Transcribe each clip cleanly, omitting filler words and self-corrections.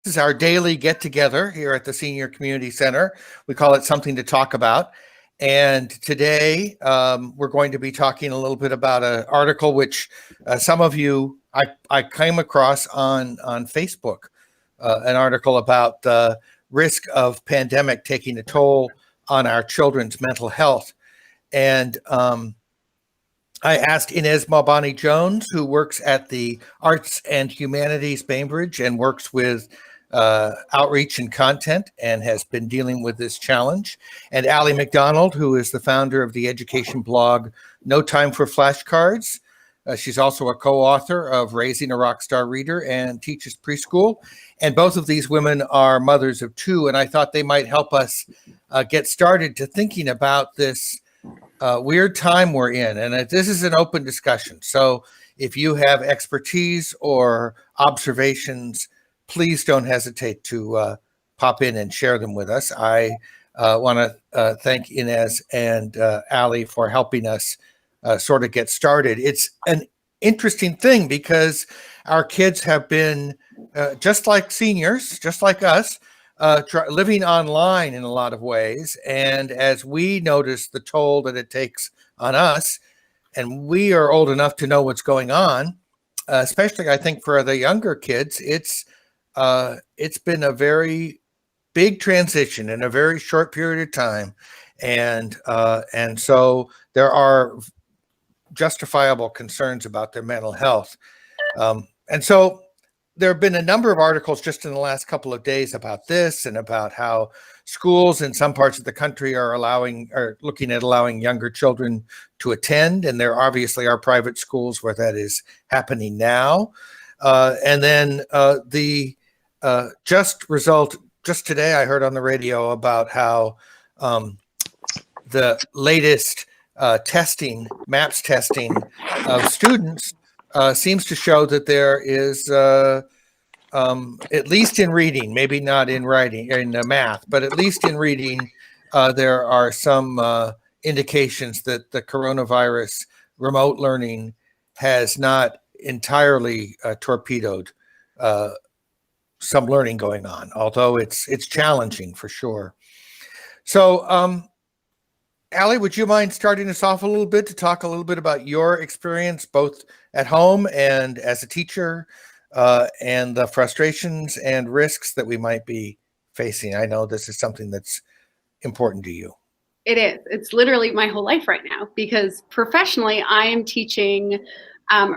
This is our daily get together here at the Senior Community Center. We call it Something to Talk About. And today we're going to be talking a little bit about an article which some of you, I came across on Facebook, an article about the risk of pandemic taking a toll on our children's mental health. And I asked Inez Maubane Jones, who works at the Arts and Humanities Bainbridge and works with outreach and content and has been dealing with this challenge, and Allison MacDonald, who is the founder of the education blog No Time for Flashcards. She's also a co-author of Raising a Rockstar Reader and teaches preschool. And both of these women are mothers of two, and I thought they might help us get started to thinking about this weird time we're in. And this is an open discussion. So if you have expertise or observations, please don't hesitate to pop in and share them with us. I want to thank Inez and Ali for helping us sort of get started. It's an interesting thing because our kids have been, just like seniors, just like us, living online in a lot of ways. And as we notice the toll that it takes on us, and we are old enough to know what's going on, especially I think for the younger kids, it's been a very big transition in a very short period of time. And so there are justifiable concerns about their mental health. And so there have been a number of articles just in the last couple of days about this and about how schools in some parts of the country are looking at allowing younger children to attend. And there obviously are private schools where that is happening now. And then just today, I heard on the radio about how the latest MAPS testing of students seems to show that there is, at least in reading, maybe not in writing, in math, but at least in reading, there are some indications that the coronavirus remote learning has not entirely torpedoed some learning going on, although it's challenging for sure. So, Ali, would you mind starting us off a little bit to talk a little bit about your experience, both at home and as a teacher, and the frustrations and risks that we might be facing? I know this is something that's important to you. It is. It's literally my whole life right now because professionally I am teaching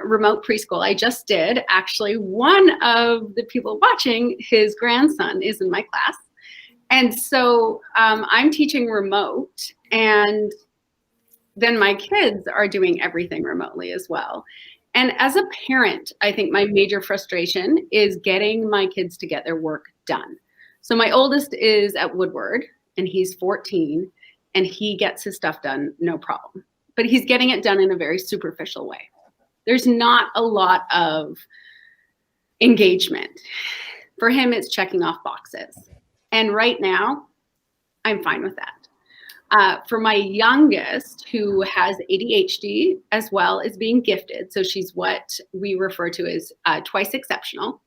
remote preschool. I just did. Actually, one of the people watching, his grandson is in my class. And so I'm teaching remote, and then my kids are doing everything remotely as well. And as a parent, I think my major frustration is getting my kids to get their work done. So my oldest is at Woodward, and he's 14, and he gets his stuff done, no problem. But he's getting it done in a very superficial way. There's not a lot of engagement. For him, it's checking off boxes. And right now, I'm fine with that. For my youngest, who has ADHD as well as being gifted, so she's what we refer to as twice exceptional,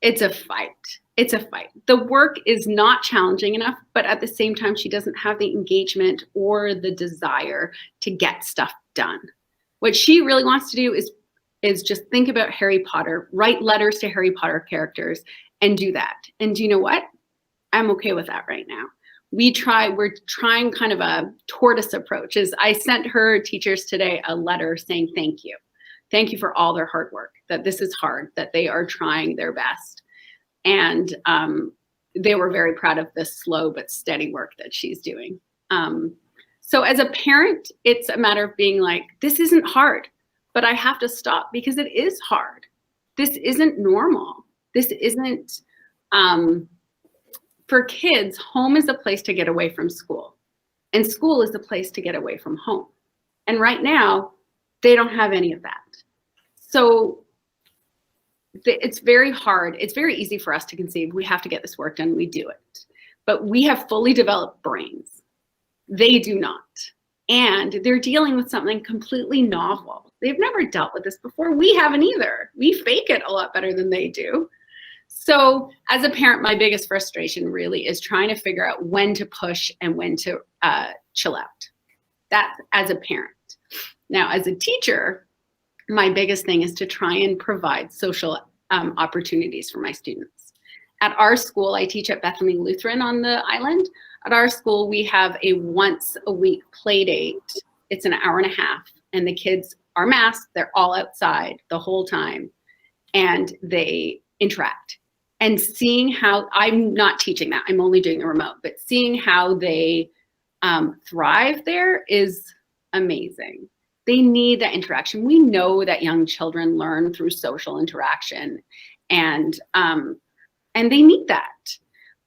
it's a fight. It's a fight. The work is not challenging enough, but at the same time, she doesn't have the engagement or the desire to get stuff done. What she really wants to do is just think about Harry Potter, write letters to Harry Potter characters, and do that. And do you know what? I'm okay with that right now. We're trying kind of a tortoise approach. I sent her teachers today a letter saying thank you. Thank you for all their hard work, that this is hard, that they are trying their best. And they were very proud of the slow but steady work that she's doing. So as a parent, it's a matter of being like, this isn't hard, but I have to stop because it is hard. This isn't normal. This isn't, for kids, home is a place to get away from school, and school is a place to get away from home. And right now, they don't have any of that. So it's very hard. It's very easy for us to conceive, we have to get this work done, we do it. But we have fully developed brains. They do not. and they're dealing with something completely novel. They've never dealt with this before. We haven't either. We fake it a lot better than they do. So as a parent, my biggest frustration really is trying to figure out when to push and when to chill out. That's as a parent. Now, as a teacher, my biggest thing is to try and provide social opportunities for my students. At our school, I teach at Bethany Lutheran on the island. At our school, we have a once a week play date. It's an hour and a half, and the kids are masked. They're all outside the whole time, and they interact. And seeing how, I'm not teaching that, I'm only doing the remote, but seeing how they thrive there is amazing. They need that interaction. We know that young children learn through social interaction, and they need that.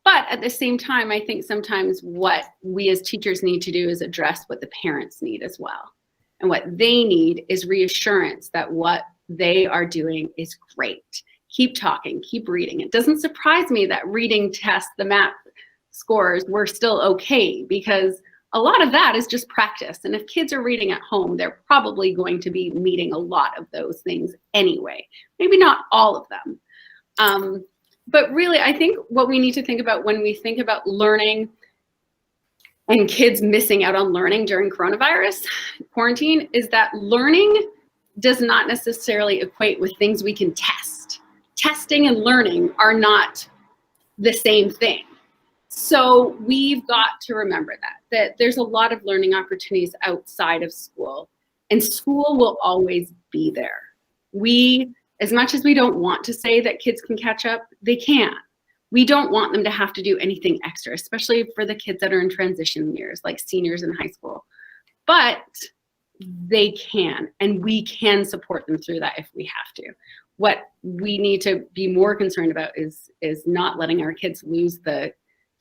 But at the same time, I think sometimes what we as teachers need to do is address what the parents need as well. And what they need is reassurance that what they are doing is great. Keep talking, keep reading. It doesn't surprise me that reading tests, the math scores were still okay, because a lot of that is just practice. And if kids are reading at home, they're probably going to be meeting a lot of those things anyway. Maybe not all of them. But really, I think what we need to think about when we think about learning and kids missing out on learning during coronavirus quarantine is that learning does not necessarily equate with things we can test. Testing and learning are not the same thing. So we've got to remember that there's a lot of learning opportunities outside of school, and school will always be there. As much as we don't want to say that kids can catch up, they can. We don't want them to have to do anything extra, especially for the kids that are in transition years, like seniors in high school. But they can, and we can support them through that if we have to. What we need to be more concerned about is not letting our kids lose the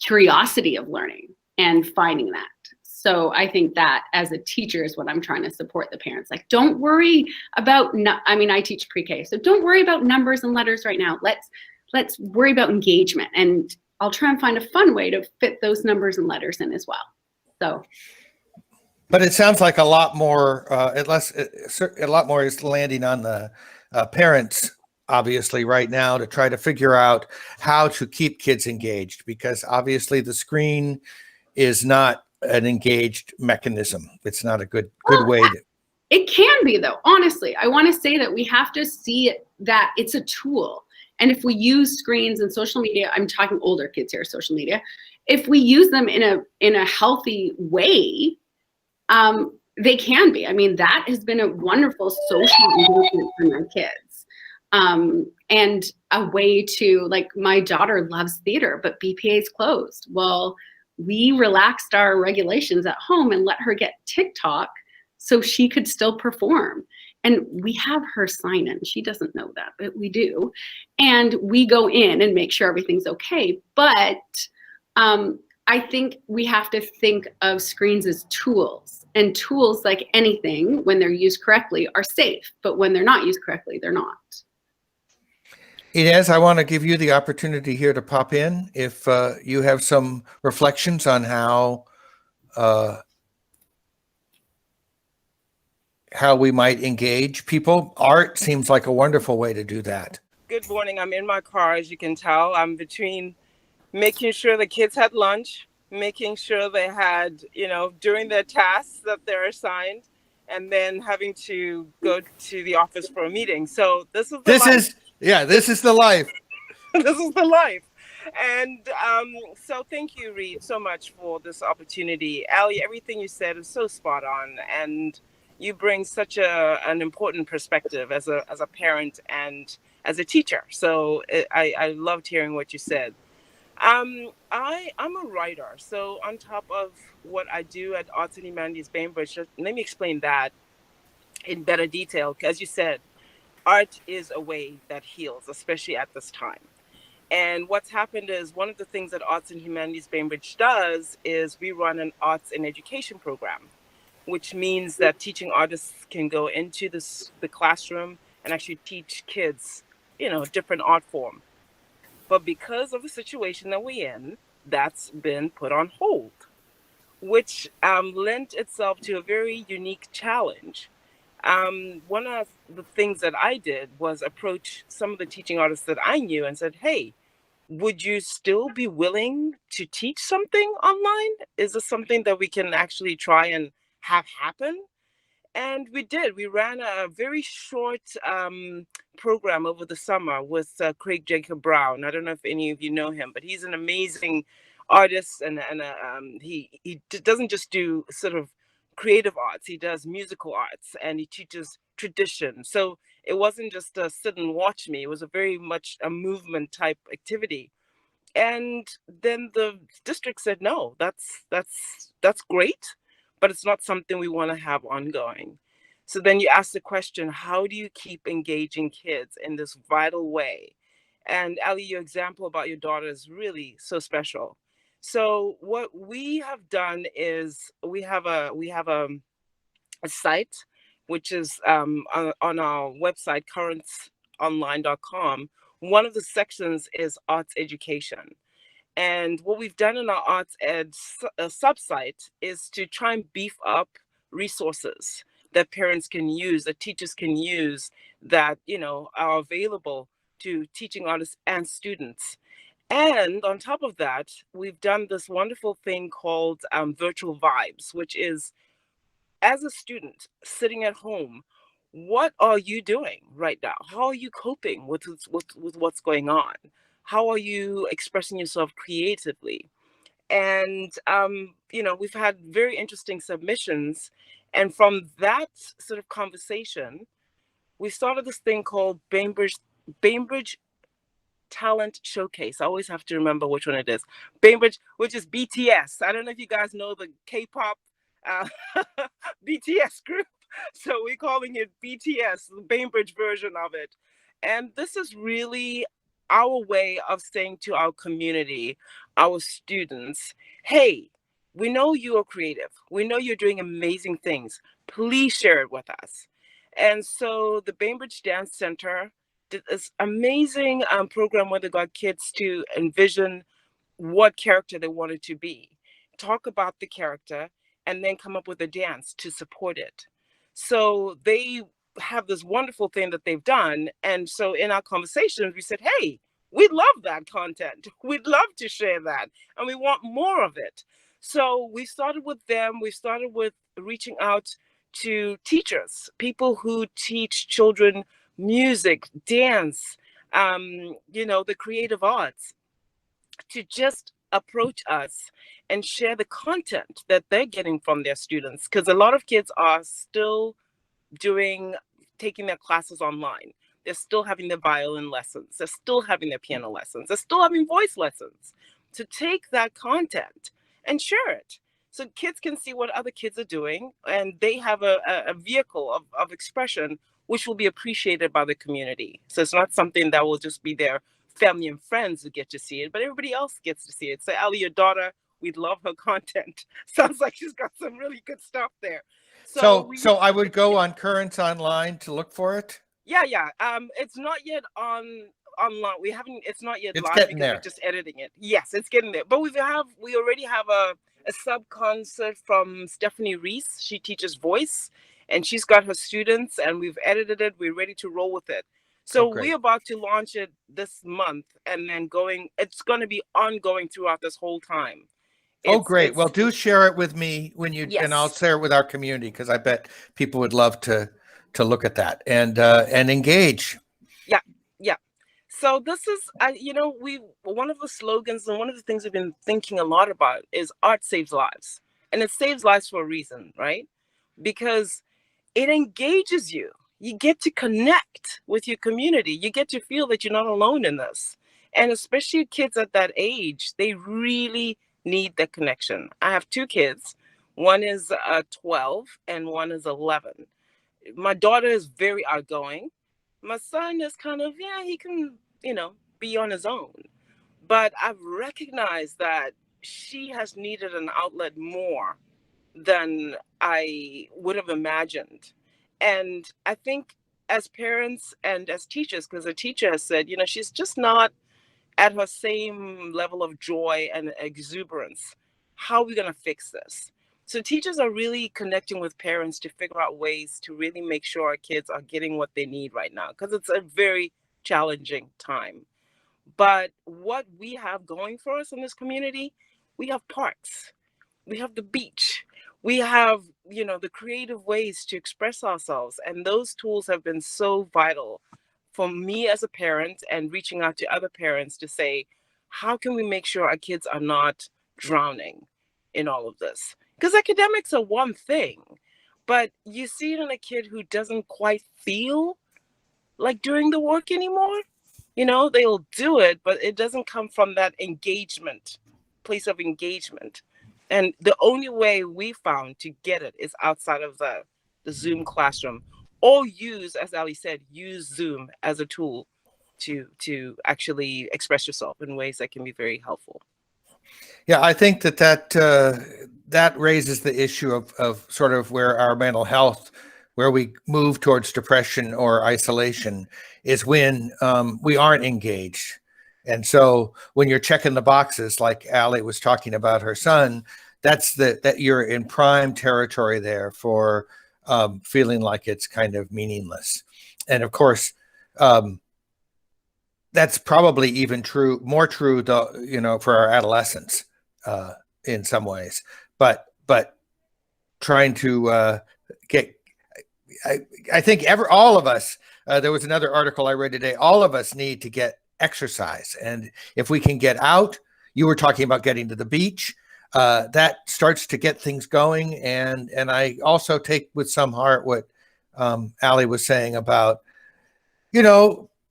curiosity of learning and finding that. So I think that as a teacher is what I'm trying to support the parents. Like, don't worry about, I teach pre-K, so don't worry about numbers and letters right now. Let's worry about engagement, and I'll try and find a fun way to fit those numbers and letters in as well. So. But it sounds like a lot more is landing on the parents, obviously, right now, to try to figure out how to keep kids engaged, because obviously the screen is not an engaged mechanism. It's not a good way to. It can be, though. Honestly, I want to say that we have to see it, that it's a tool. And if we use screens and social media, I'm talking older kids here, social media, if we use them in a healthy way, they can be. I mean, that has been a wonderful social engagement for my kids. And a way to, like, my daughter loves theater, but BPA is closed. Well, we relaxed our regulations at home and let her get TikTok so she could still perform. And we have her sign in. She doesn't know that, but we do. And we go in and make sure everything's okay. But I think we have to think of screens as tools. And tools, like anything, when they're used correctly, are safe. But when they're not used correctly, they're not. Inez, I want to give you the opportunity here to pop in if you have some reflections on how we might engage people. Art seems like a wonderful way to do that. Good morning. I'm in my car, as you can tell. I'm between making sure the kids had lunch, making sure they had, doing their tasks that they're assigned, and then having to go to the office for a meeting. So this is the life. This is the life. This is the life. And so thank you, Reed, so much for this opportunity. Allie, everything you said is so spot on. And you bring such an important perspective as a parent and as a teacher. So I loved hearing what you said. I'm a writer. So on top of what I do at Arts and Humanities Bainbridge, let me explain that in better detail. As you said, art is a way that heals, especially at this time. And what's happened is one of the things that Arts and Humanities Bainbridge does is we run an arts and education program, which means that teaching artists can go into the classroom and actually teach kids, a different art form. But because of the situation that we're in, that's been put on hold. which lent itself to a very unique challenge. One of the things that I did was approach some of the teaching artists that I knew and said, hey, would you still be willing to teach something online? Is this something that we can actually try and have happen? And we did. We ran a very short program over the summer with Craig Jacob Brown. I don't know if any of you know him, but he's an amazing artist, and he doesn't just do sort of creative arts. He does musical arts, and he teaches tradition. So it wasn't just a sit and watch me. It was a very much a movement type activity. And then the district said, no, that's great, but it's not something we want to have ongoing. So then you ask the question, how do you keep engaging kids in this vital way? And Ali, your example about your daughter is really so special. So what we have done is we have a site, which is on our website, currentsonline.com. One of the sections is arts education. And what we've done in our arts ed subsite is to try and beef up resources that parents can use, that teachers can use, that, you know, are available to teaching artists and students. And on top of that, we've done this wonderful thing called virtual vibes, which is, as a student sitting at home, what are you doing right now? How are you coping with what's going on? How are you expressing yourself creatively? And you know, we've had very interesting submissions, and from that sort of conversation, we started this thing called Bainbridge Talent Showcase. I always have to remember which one it is. Bainbridge, which is BTS. I don't know if you guys know the K-pop uh, BTS group. So we're calling it BTS, the Bainbridge version of it. And this is really our way of saying to our community, our students, hey, we know you are creative. We know you're doing amazing things. Please share it with us. And so the Bainbridge Dance Center did this amazing program where they got kids to envision what character they wanted to be, talk about the character, and then come up with a dance to support it. So they have this wonderful thing that they've done. And so in our conversations, we said, hey, we love that content. We'd love to share that. And we want more of it. So we started with them. We started with reaching out to teachers, people who teach children music, dance, you know, the creative arts, to just approach us and share the content that they're getting from their students. Because a lot of kids are still taking their classes online. They're still having their violin lessons. They're still having their piano lessons. They're still having voice lessons. To take that content and share it, so kids can see what other kids are doing, and they have a vehicle of expression which will be appreciated by the community. So it's not something that will just be their family and friends who get to see it, but everybody else gets to see it. So Ali, your daughter, we'd love her content. Sounds like she's got some really good stuff there. So I would go on Currents Online to look for it. Yeah. It's not yet online. It's not yet It's live getting because there. we're just editing it. Yes, it's getting there. But we already have a sub concert from Stephanie Reese. She teaches voice, and she's got her students, and we've edited it. We're ready to roll with it. So we're about to launch it this month, and then it's going to be ongoing throughout this whole time. Great. Well, do share it with me Yes. and I'll share it with our community, because I bet people would love to look at that and engage. Yeah. So this is, one of the slogans and one of the things we've been thinking a lot about is art saves lives. And it saves lives for a reason, right? Because it engages you. You get to connect with your community. You get to feel that you're not alone in this. And especially kids at that age, they really need that connection. I have two kids. One is 12 and one is 11. My daughter is very outgoing. My son is kind of, he can, be on his own. But I've recognized that she has needed an outlet more than I would have imagined. And I think as parents and as teachers, because a teacher has said, she's just not at her same level of joy and exuberance. how are we going to fix this? So teachers are really connecting with parents to figure out ways to really make sure our kids are getting what they need right now, because it's a very challenging time. But what we have going for us in this community, we have parks, we have the beach, we have, the creative ways to express ourselves. And those tools have been so vital for me as a parent, and reaching out to other parents to say, how can we make sure our kids are not drowning in all of this? Because academics are one thing, but you see it in a kid who doesn't quite feel like doing the work anymore. They'll do it, but it doesn't come from that place of engagement. And the only way we found to get it is outside of the Zoom classroom, or as Ali said, use Zoom as a tool to actually express yourself in ways that can be very helpful. Yeah, I think that raises the issue of sort of where our mental health, where we move towards depression or isolation, is when we aren't engaged. And so when you're checking the boxes, like Ali was talking about her son, that you're in prime territory there for feeling like it's kind of meaningless. And of course, that's probably even more true, though, for our adolescents in some ways. But trying to I think all of us. There was another article I read today. All of us need to get exercise, and if we can get out, you were talking about getting to the beach. That starts to get things going, and I also take with some heart what Ali was saying about,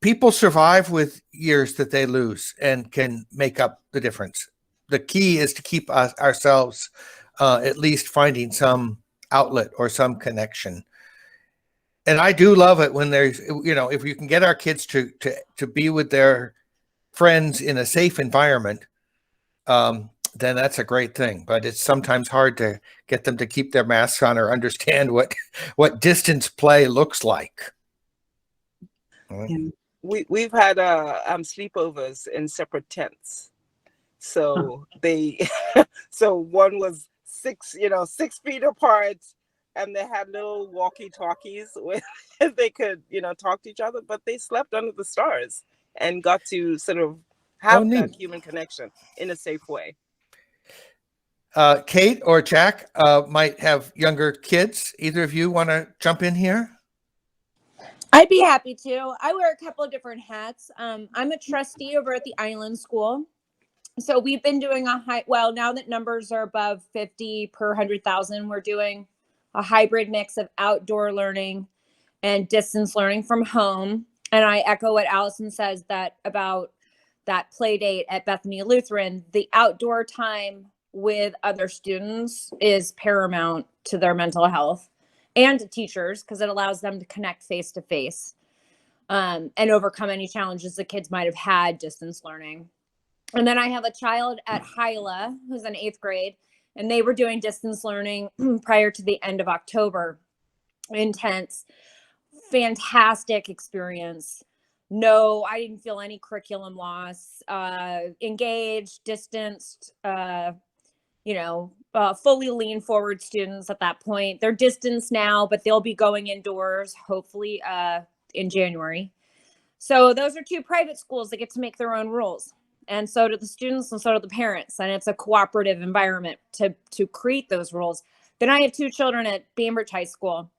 people survive with years that they lose and can make up the difference. The key is to keep ourselves at least finding some outlet or some connection. And I do love it when there's, if you can get our kids to be with their friends in a safe environment, then that's a great thing. But it's sometimes hard to get them to keep their masks on or understand what distance play looks like. We've had sleepovers in separate tents. So so one was 6 feet apart, and they had little walkie-talkies where they could, talk to each other, but they slept under the stars and got to sort of have that human connection in a safe way. Kate or Jack might have younger kids. Either of you want to jump in here? I'd be happy to. I wear a couple of different hats. I'm a trustee over at the Island School. So we've been doing now that numbers are above 50 per 100,000, we're doing a hybrid mix of outdoor learning and distance learning from home. And I echo what Allison says about that play date at Bethany Lutheran. The outdoor time with other students is paramount to their mental health and to teachers, because it allows them to connect face to face and overcome any challenges the kids might have had distance learning. And then I have a child at Hyla who's in 8th grade, and they were doing distance learning prior to the end of October. Intense, fantastic experience. No, I didn't feel any curriculum loss. Engaged, distanced, fully lean forward students at that point. They're distanced now, but they'll be going indoors, hopefully in January. So those are 2 private schools that get to make their own rules. And so do the students and so do the parents. And it's a cooperative environment to create those rules. Then I have 2 children at Bainbridge High School,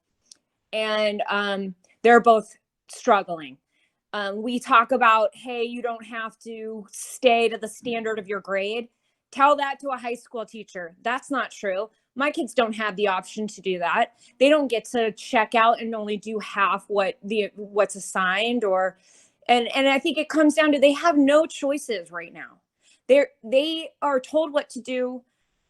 and they're both struggling. We talk about, hey, you don't have to stay to the standard of your grade. Tell that to a high school teacher. That's not true. My kids don't have the option to do that. They don't get to check out and only do half what's assigned, and I think it comes down to they have no choices right now. They are told what to do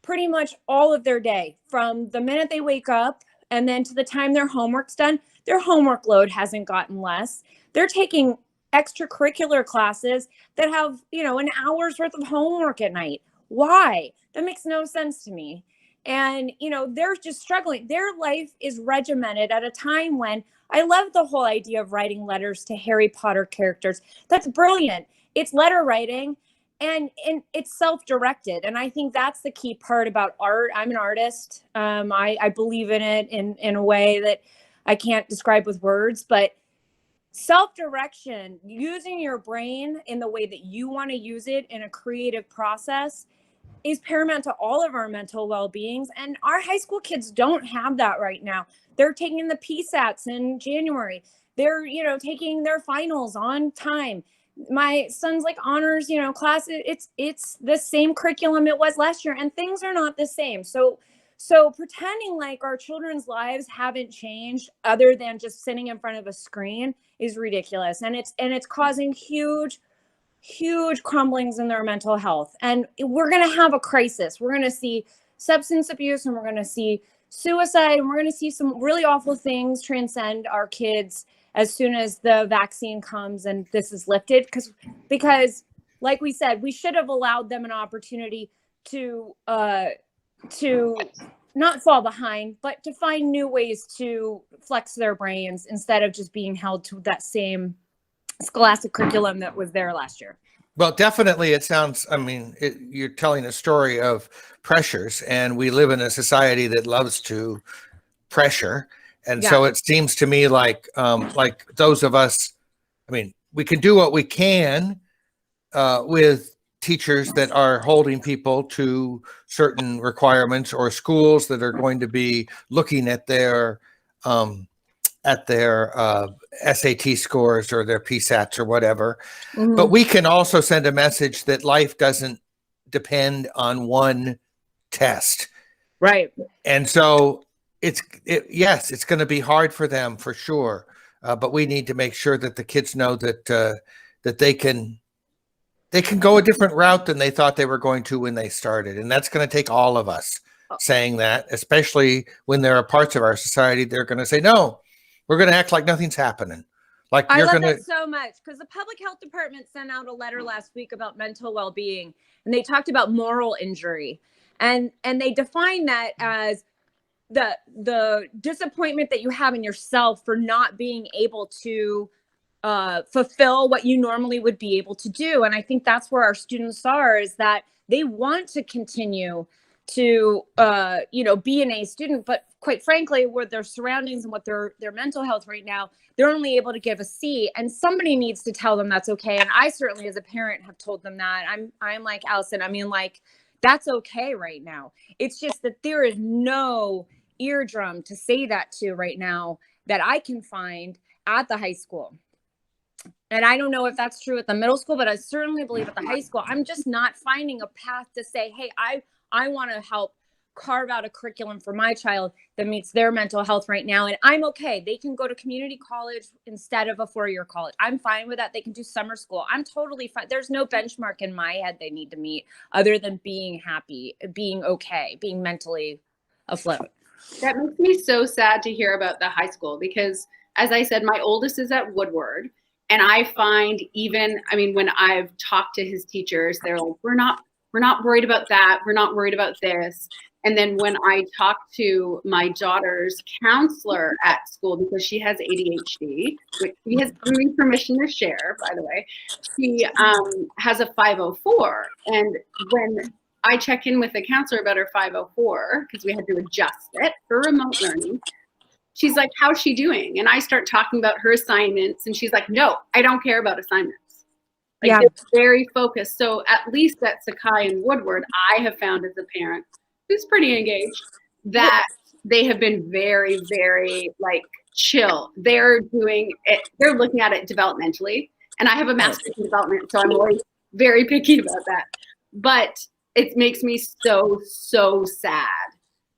pretty much all of their day, from the minute they wake up and then to the time their homework's done. Their homework load hasn't gotten less. They're taking extracurricular classes that have, an hour's worth of homework at night. Why? That makes no sense to me. And, they're just struggling. Their life is regimented at a time when I love the whole idea of writing letters to Harry Potter characters. That's brilliant. It's letter writing. and it's self-directed. And I think that's the key part about art. I'm an artist. I believe in it in a way that I can't describe with words, but self-direction, using your brain in the way that you want to use it in a creative process, is paramount to all of our mental well-beings. And our high school kids don't have that right now. They're taking the PSATs in January. They're, taking their finals on time. My son's like honors, class. It's the same curriculum it was last year, and things are not the same. So pretending like our children's lives haven't changed other than just sitting in front of a screen is ridiculous. And it's causing huge crumblings in their mental health. And we're going to have a crisis. We're going to see substance abuse, and we're going to see suicide, and we're going to see some really awful things transcend our kids as soon as the vaccine comes and this is lifted. Because like we said, we should have allowed them an opportunity to not fall behind, but to find new ways to flex their brains instead of just being held to that same scholastic curriculum that was there last year. Well, definitely it sounds, you're telling a story of pressures, and we live in a society that loves to pressure. And so it seems to me like those of us, we can do what we can with teachers that are holding people to certain requirements, or schools that are going to be looking at their SAT scores or their PSATs or whatever. Mm-hmm. But we can also send a message that life doesn't depend on one test. Right. And so it's going to be hard for them for sure. But we need to make sure that the kids know that they can go a different route than they thought they were going to when they started. And that's going to take all of us saying that, especially when there are parts of our society they're going to say, no, we're going to act like nothing's happening. Like I love that so much, because the public health department sent out a letter last week about mental well-being, and they talked about moral injury, and they define that as the disappointment that you have in yourself for not being able to fulfill what you normally would be able to do. And I think that's where our students are, is that they want to continue to be an A student, but quite frankly, with their surroundings and what their mental health right now, they're only able to give a C, and somebody needs to tell them that's okay. And I certainly, as a parent, have told them that. I'm like Allison, that's okay right now. It's just that there is no eardrum to say that to right now that I can find at the high school. And I don't know if that's true at the middle school, but I certainly believe at the high school, I'm just not finding a path to say, hey, I want to help carve out a curriculum for my child that meets their mental health right now. And I'm okay. They can go to community college instead of a 4-year college. I'm fine with that. They can do summer school. I'm totally fine. There's no benchmark in my head they need to meet other than being happy, being okay, being mentally afloat. That makes me so sad to hear about the high school, because as I said, my oldest is at Woodward. And I find when I've talked to his teachers, they're like, we're not worried about that. We're not worried about this. And then when I talk to my daughter's counselor at school, because she has ADHD, which she has given me permission to share, by the way, she has a 504. And when I check in with the counselor about her 504, because we had to adjust it for remote learning, she's like, how's she doing? And I start talking about her assignments, and she's like, no, I don't care about assignments. It's very focused. So at least at Sakai and Woodward, I have found as a parent who's pretty engaged that they have been very, very chill. They're doing it. They're looking at it developmentally. And I have a master's in development, so I'm always very picky about that. But it makes me so, so sad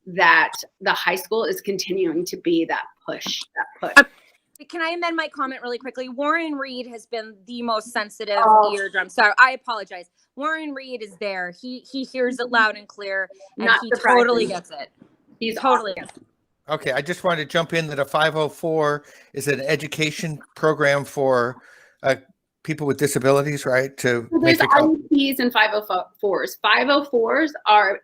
that the high school is continuing to be that push. Can I amend my comment really quickly? Warren Reed has been the most sensitive eardrum. Sorry, I apologize. Warren Reed is there. He hears it loud and clear, and he totally gets it. He's totally awesome. gets it. Okay, I just wanted to jump in that a 504 is an education program for people with disabilities, right? So there's IEPs and 504s. 504s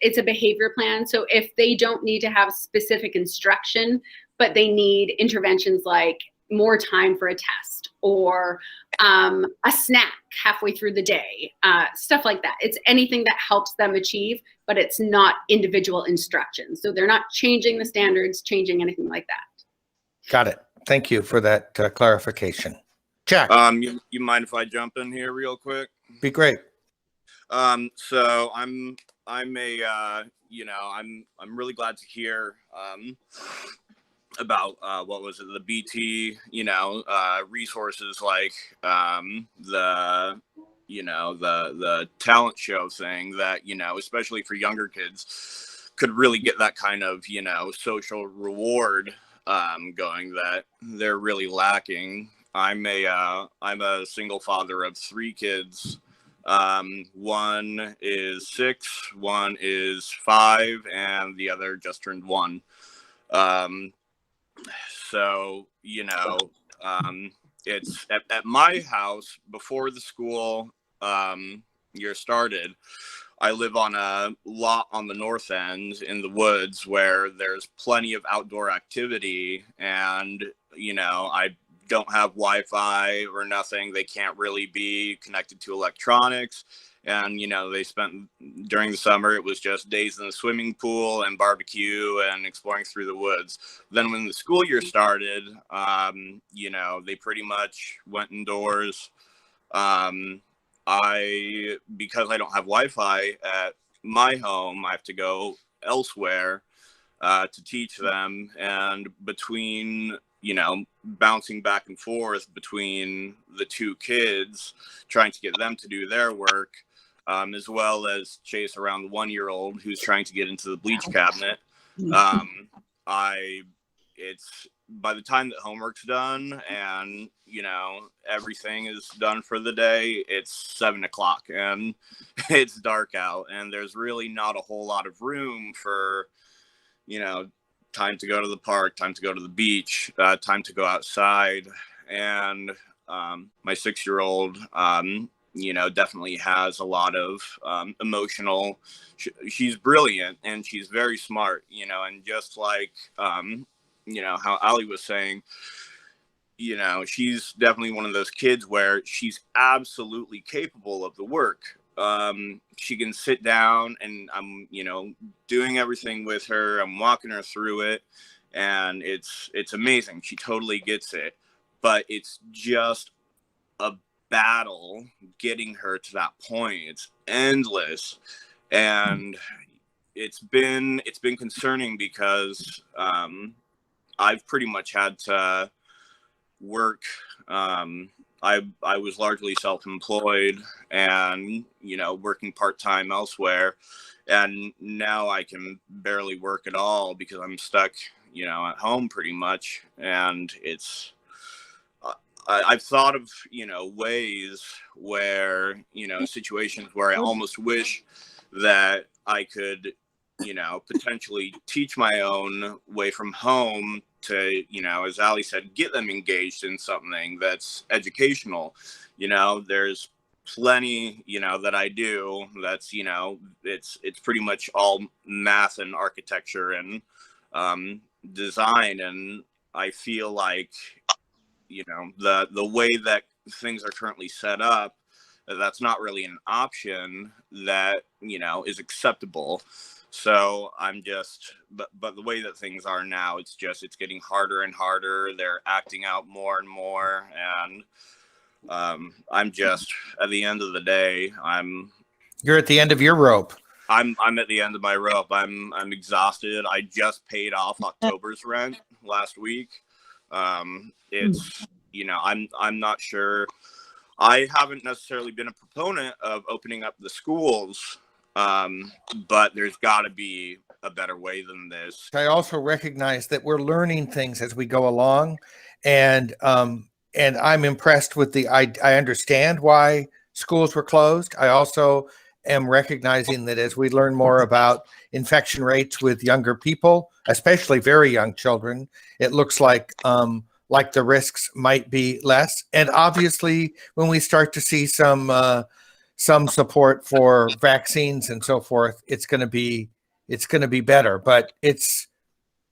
it's a behavior plan. So if they don't need to have specific instruction, but they need interventions like more time for a test, or a snack halfway through the day, stuff like that. It's anything that helps them achieve, but it's not individual instructions. So they're not changing the standards, changing anything like that. Got it. Thank you for that clarification. Jack, You mind if I jump in here real quick? be great. So I'm a I'm really glad to hear about what was it, the BT, resources like the talent show thing that, especially for younger kids, could really get that kind of, social reward going that they're really lacking. I'm a single father of 3 kids. One is 6, one is 5, and the other just turned 1. So, it's at my house before the school year started. I live on a lot on the north end in the woods where there's plenty of outdoor activity, and, I don't have Wi-Fi or nothing. They can't really be connected to electronics. And, they spent during the summer, it was just days in the swimming pool and barbecue and exploring through the woods. Then when the school year started, they pretty much went indoors. Because I don't have Wi-Fi at my home, I have to go elsewhere to teach them. And between, bouncing back and forth between the 2 kids, trying to get them to do their work, as well as chase around the 1-year-old who's trying to get into the bleach cabinet. It's by the time that homework's done and, everything is done for the day, it's 7:00 and it's dark out, and there's really not a whole lot of room for, time to go to the park, time to go to the beach, time to go outside. And my 6-year-old, definitely has a lot of emotional, she's brilliant and she's very smart, and just like, how Ali was saying, she's definitely one of those kids where she's absolutely capable of the work. She can sit down and I'm, doing everything with her. I'm walking her through it, and it's amazing. She totally gets it, but it's just a battle getting her to that point. It's endless, and it's been concerning because I've pretty much had to work. I was largely self-employed and, working part-time elsewhere. And now I can barely work at all because I'm stuck, at home pretty much. And it's, I've thought of, ways where, situations where I almost wish that I could, potentially teach my own way from home to, as Ali said, get them engaged in something that's educational. There's plenty, that I do that's, it's pretty much all math and architecture and design. And I feel like, the way that things are currently set up, that's not really an option that, is acceptable. So I'm just, but the way that things are now, it's getting harder and harder. They're acting out more and more. And I'm just, at the end of the day, You're at the end of your rope. I'm at the end of my rope. I'm exhausted. I just paid off October's rent last week. It's, I'm not sure. I haven't necessarily been a proponent of opening up the schools, but there's got to be a better way than this. I also recognize that we're learning things as we go along, and I'm impressed with I understand why schools were closed. I also am recognizing that as we learn more about infection rates with younger people, especially very young children, it looks like the risks might be less. And obviously, when we start to see some support for vaccines and so forth, it's going to be better. But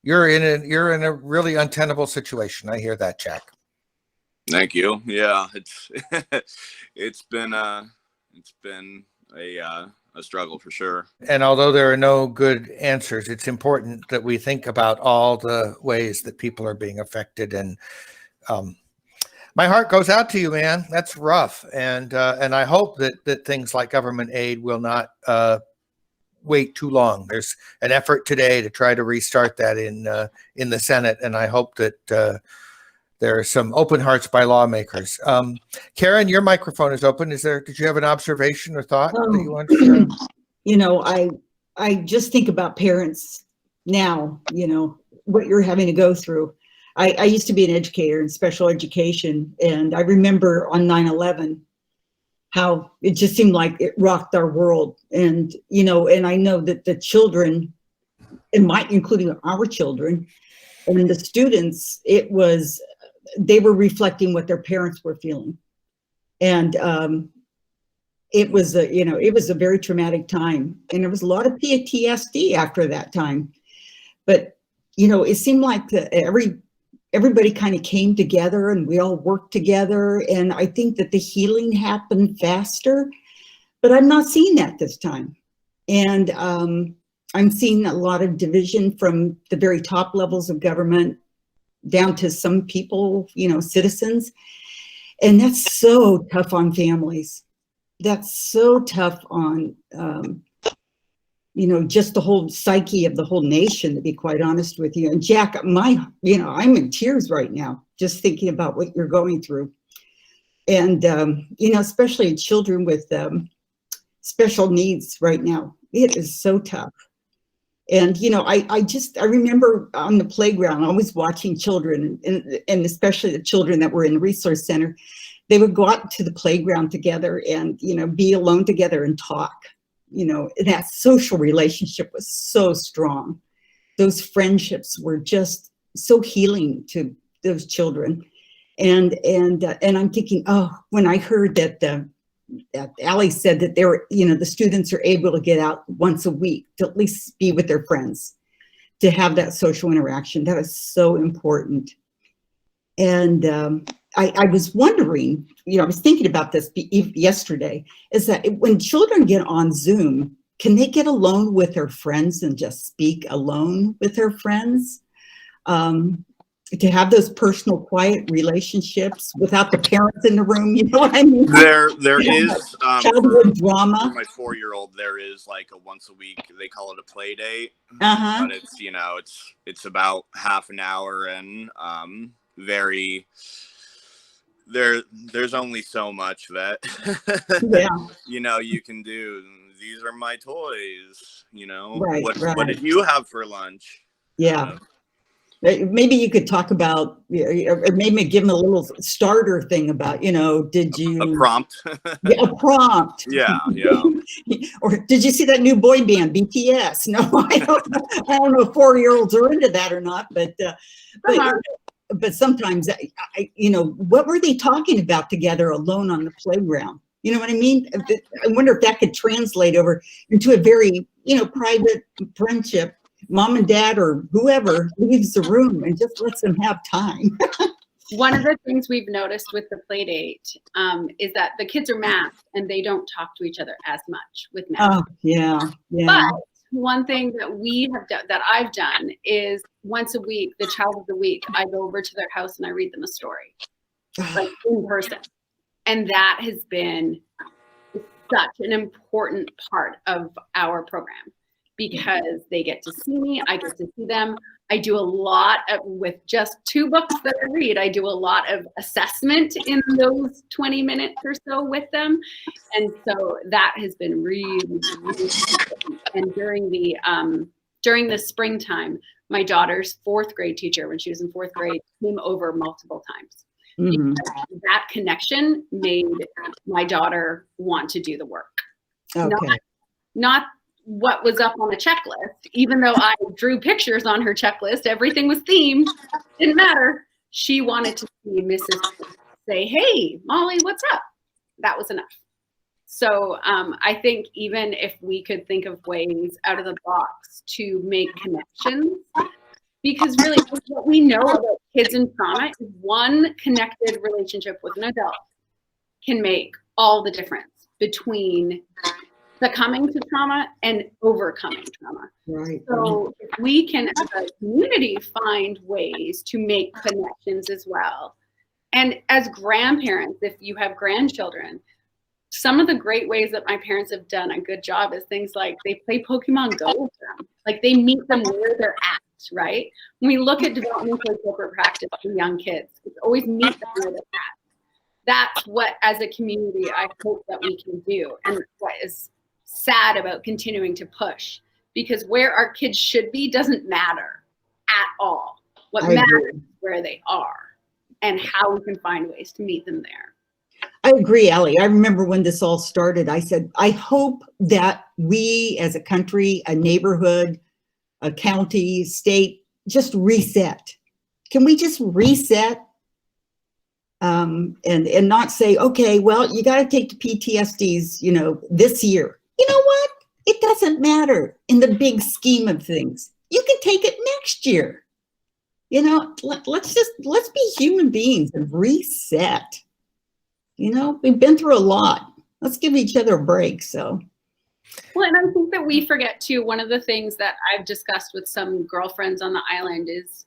you're in a really untenable situation. I hear that, Jack. Thank you. Yeah, it's been a struggle for sure. And although there are no good answers, it's important that we think about all the ways that people are being affected. And my heart goes out to you, man. That's rough. And I hope that things like government aid will not wait too long. There's an effort today to try to restart that in the Senate, and I hope that there are some open hearts by lawmakers. Karen, your microphone is open. Did you have an observation or thought that you want to share? You know, I just think about parents now, you know, what you're having to go through. I used to be an educator in special education, and I remember on 9/11 how it just seemed like it rocked our world. And, you know, and I know that the children, including our children and the students, they were reflecting what their parents were feeling. And it was a very traumatic time. And there was a lot of PTSD after that time. But, you know, it seemed like everybody kind of came together and we all worked together. And I think that the healing happened faster, but I'm not seeing that this time. And I'm seeing a lot of division from the very top levels of government down to some people, you know, citizens. And that's so tough on families. That's so tough on, you know, just the whole psyche of the whole nation, to be quite honest with you. And Jack, I'm in tears right now, just thinking about what you're going through. And, you know, especially children with special needs right now, it is so tough. And, you know, I remember on the playground, always watching children, and especially the children that were in the resource center, they would go out to the playground together and, you know, be alone together and talk. You know, that social relationship was so strong. Those friendships were just so healing to those children. And I'm thinking, oh, when I heard that Allie said that the students are able to get out once a week to at least be with their friends, to have that social interaction. That is so important. And I was wondering, you know, I was thinking about this yesterday, is that when children get on Zoom, can they get alone with their friends and just speak alone with their friends? To have those personal, quiet relationships without the parents in the room, you know what I mean? There is childhood drama. For my 4-year-old, there is like a once a week, they call it a play date. Uh-huh. But it's, you know, it's about half an hour, and there's only so much that you know you can do. These are my toys, you know. Right, what did you have for lunch? Yeah. Maybe you could talk about, or maybe give them a little starter thing about, you know, did you a prompt? Yeah, a prompt. Yeah. Or did you see that new boy band BTS? No, I don't know if 4-year-olds are into that or not, but sometimes you know, what were they talking about together alone on the playground? You know what I mean? I wonder if that could translate over into a very, you know, private friendship. Mom and dad or whoever leaves the room and just lets them have time. One of the things we've noticed with the play date is that the kids are masked and they don't talk to each other as much with masks. Oh, yeah. But one thing that we have done, that I've done, is once a week, the child of the week, I go over to their house and I read them a story, like in person. And that has been such an important part of our program, because they get to see me, I get to see them. I do a lot with just 2 books that I read. I do a lot of assessment in those 20 minutes or so with them. And so that has been really, really important. And during the springtime, my daughter's 4th grade teacher, when she was in 4th grade, came over multiple times. Mm-hmm. That connection made my daughter want to do the work. Okay. Not what was up on the checklist, even though I drew pictures on her checklist, everything was themed, didn't matter. She wanted to see Mrs. say, hey, Molly, what's up? That was enough. So I think even if we could think of ways out of the box to make connections Because really, what we know about kids and trauma is one connected relationship with an adult can make all the difference between succumbing to trauma and overcoming trauma. Right. So if we can, as a community, find ways to make connections as well. And as grandparents, if you have grandchildren, some of the great ways that my parents have done a good job is things like they play Pokemon Go with them. Like they meet them where they're at, right? When we look at developmental corporate practice for young kids, it's always meet them where they're at. That's what, as a community, I hope that we can do. And what is sad about continuing to push, because where our kids should be doesn't matter at all. What matters is where they are and how we can find ways to meet them there. I agree, Allie. I remember when this all started, I said, I hope that we as a country, a neighborhood, a county, state, just reset. Can we just reset? And not say, okay, well, you got to take the PTSDs, you know, this year. You know what? It doesn't matter in the big scheme of things. You can take it next year. You know, let's be human beings and reset. You know, we've been through a lot. Let's give each other a break. So. Well, and I think that we forget too, one of the things that I've discussed with some girlfriends on the island is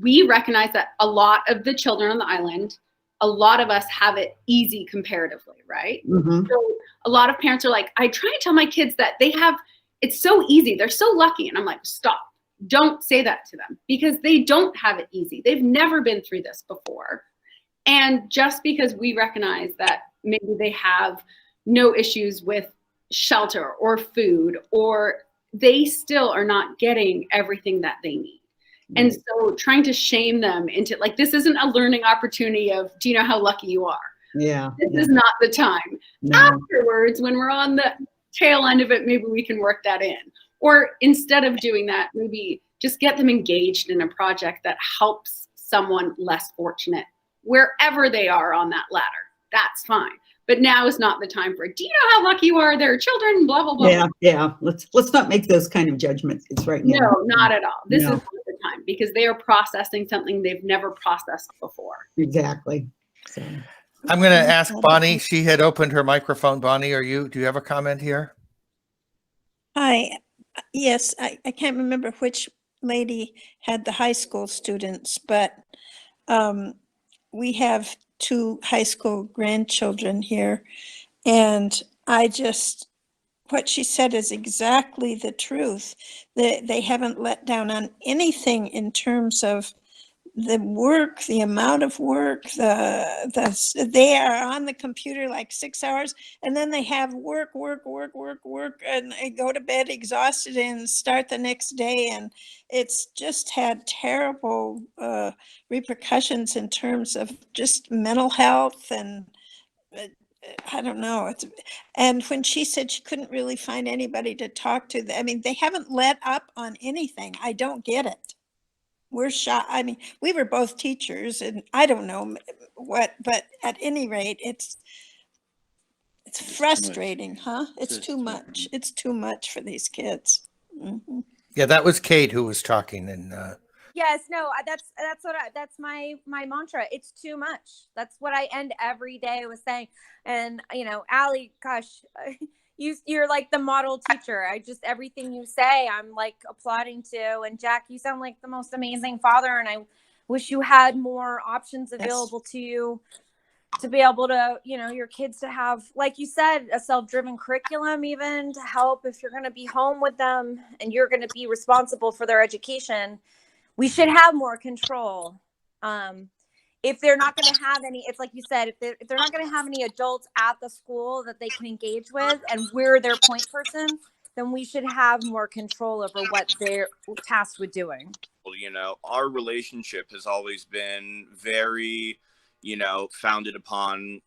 we recognize that a lot of the children on the island, a lot of us have it easy comparatively, right? Mm-hmm. So a lot of parents are like, I try and tell my kids that it's so easy. They're so lucky. And I'm like, stop. Don't say that to them because they don't have it easy. They've never been through this before. And just because we recognize that maybe they have no issues with shelter or food, or they still are not getting everything that they need. And so trying to shame them into like, this isn't a learning opportunity of, do you know how lucky you are? Yeah. This is not the time. No. Afterwards, when we're on the tail end of it, maybe we can work that in. Or instead of doing that, maybe just get them engaged in a project that helps someone less fortunate, wherever they are on that ladder. That's fine. But now is not the time for it. Do you know how lucky you are? There are children, blah, blah, blah. Yeah, yeah. Let's not make those kind of judgments. It's right now. No, not at all. This is not the time because they are processing something they've never processed before. Exactly. So. I'm going to ask Bonnie. She had opened her microphone. Bonnie, do you have a comment here? Yes, I can't remember which lady had the high school students, but we have 2 high school grandchildren here. And what she said is exactly the truth. They haven't let down on anything in terms of the work, the amount of work, they are on the computer like 6 hours and then they have work, and they go to bed exhausted and start the next day. And it's just had terrible repercussions in terms of just mental health and I don't know. And when she said she couldn't really find anybody to talk to, I mean, they haven't let up on anything. I don't get it. We're shocked. I mean, we were both teachers and I don't know what, but at any rate, it's frustrating, huh? It's too much. It's too much for these kids. Mm-hmm. Yeah, that was Kate who was talking. And yes, no, that's my mantra. It's too much. That's what I end every day with saying. And you know, Allie, gosh, you're like the model teacher. Everything you say, I'm like applauding to. And Jack, you sound like the most amazing father. And I wish you had more options available to you to be able to, you know, your kids to have, like you said, a self-driven curriculum, even to help if you're going to be home with them and you're going to be responsible for their education. We should have more control. If they're not going to have any, it's like you said, if they're not going to have any adults at the school that they can engage with and we're their point person, then we should have more control over what they're tasked with doing. You know, our relationship has always been very, you know, founded upon,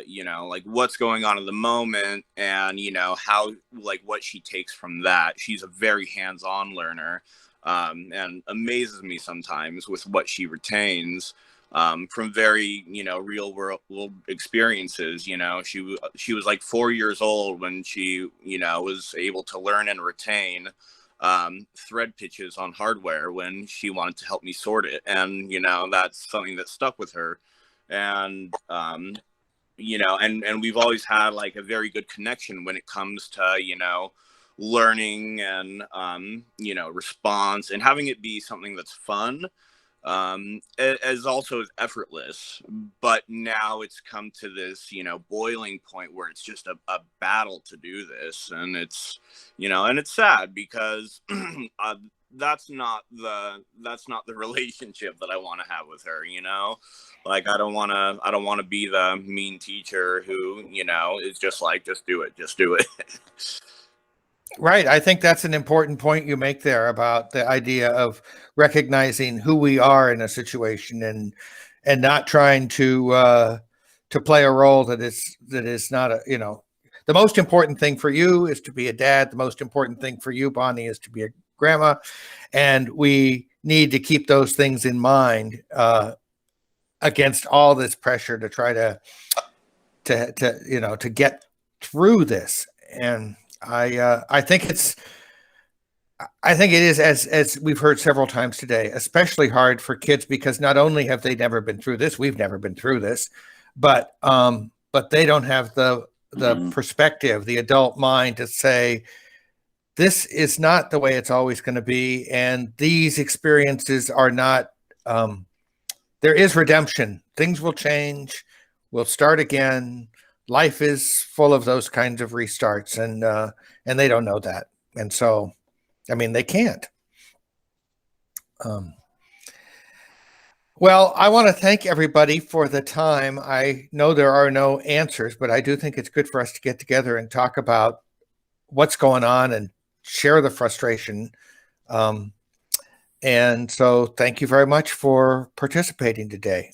you know, like what's going on in the moment and, you know, how, like what she takes from that. She's a very hands-on learner and amazes me sometimes with what she retains. From very, you know, real world experiences. You know, she was like 4 years old when she, you know, was able to learn and retain thread pitches on hardware when she wanted to help me sort it. And, you know, that's something that stuck with her. And, you know, and we've always had like a very good connection when it comes to, you know, learning and, you know, response, and having it be something that's fun, as also as effortless. But now it's come to this, you know, boiling point where it's just a battle to do this. And it's, you know, and it's sad because that's not the relationship that I want to have with her, you know. Like, I don't want to be the mean teacher who, you know, is just like, just do it. Right. I think that's an important point you make there about the idea of recognizing who we are in a situation, and not trying to play a role that is not a, you know, the most important thing for you is to be a dad. The most important thing for you, Bonnie, is to be a grandma. And we need to keep those things in mind against all this pressure to try to you know, to get through this. And I think it is, as we've heard several times today, especially hard for kids, because not only have they never been through this, we've never been through this, but they don't have the perspective, the adult mind to say, this is not the way it's always going to be, and these experiences are not. There is redemption. Things will change. We'll start again. Life is full of those kinds of restarts, and they don't know that. And so, I mean, they can't. Well, I want to thank everybody for the time. I know there are no answers, but I do think it's good for us to get together and talk about what's going on and share the frustration. And so thank you very much for participating today.